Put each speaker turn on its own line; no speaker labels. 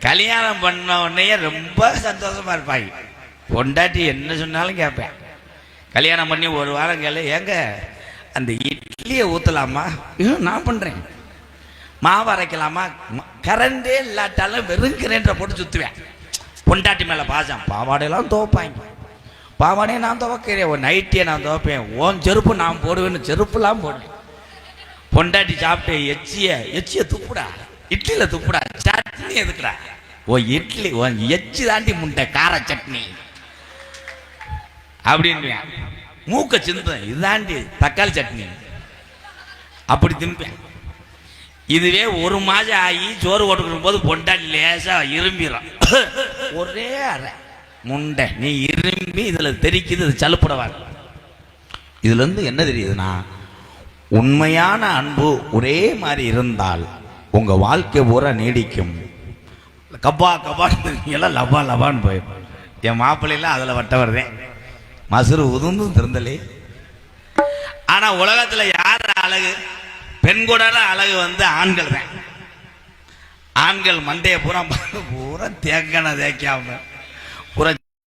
கல்யாணம் பண்ண உடனே ரொம்ப சந்தோஷமா இருப்பாங்க. பொண்டாட்டி என்ன சொன்னாலும் கேட்பேன். கல்யாணம் பண்ணி ஒரு வாரம் கேளு, ஏங்க அந்த இட்லியை ஊற்றலாமா? நான் பண்ணுறேன். மாவு அரைக்கலாமா? கரண்டே இல்லாட்டாலும் வெறும் கிரைண்டரை போட்டு சுற்றுவேன். பொண்டாட்டி மேலே பாசம். பாவாடையெல்லாம் துவைப்பாங்க. பாவாடையை நான் துவைக்கிறேன், ஒரு நைட்டியை நான் துவைப்பேன், ஓன் செருப்பு நான் போடுவேன்னு செருப்புலாம் போடுவேன். பொண்டாட்டி சாப்பிட்டு எச்சியை துப்புடா, இட்லியில் துப்புடா, சட்னி எதுக்குடா? ஓ இட்லி ஓ எச்சி தாண்டி முண்டை கார சட்னி அப்படின்னு மூக்க சிந்தேன், இதுதாண்டி தக்காளி சட்னி அப்படி திம்பேன். இதுவே ஒரு மாதம் ஆகி சோறு ஓட்டுக்கிற போது பொண்டாட்டி லேசா இரும்பிடும். ஒரே அரை முண்டை நீ இரும்பி இதுல தெரிக்குது, இது சலுப்படவா. இதுல இருந்து என்ன தெரியுதுன்னா, உண்மையான அன்பு ஒரே மாதிரி இருந்தால் உங்க வாழ்க்கை பூரா நீடிக்கும். கப்பா கப்பான்னு எல்லாம் லபா லபான்னு போயிடும். என் மாப்பிள்ளைலாம் அதுல வட்ட வருதேன், மசுறு உதுந்தும் திருந்தலே. ஆனா உலகத்துல யார் அழகு? பெண் கூட அழகு ஆண்கள் தான். ஆண்கள் மண்டைய பூரா பூரா தேங்கான தேய்க்காம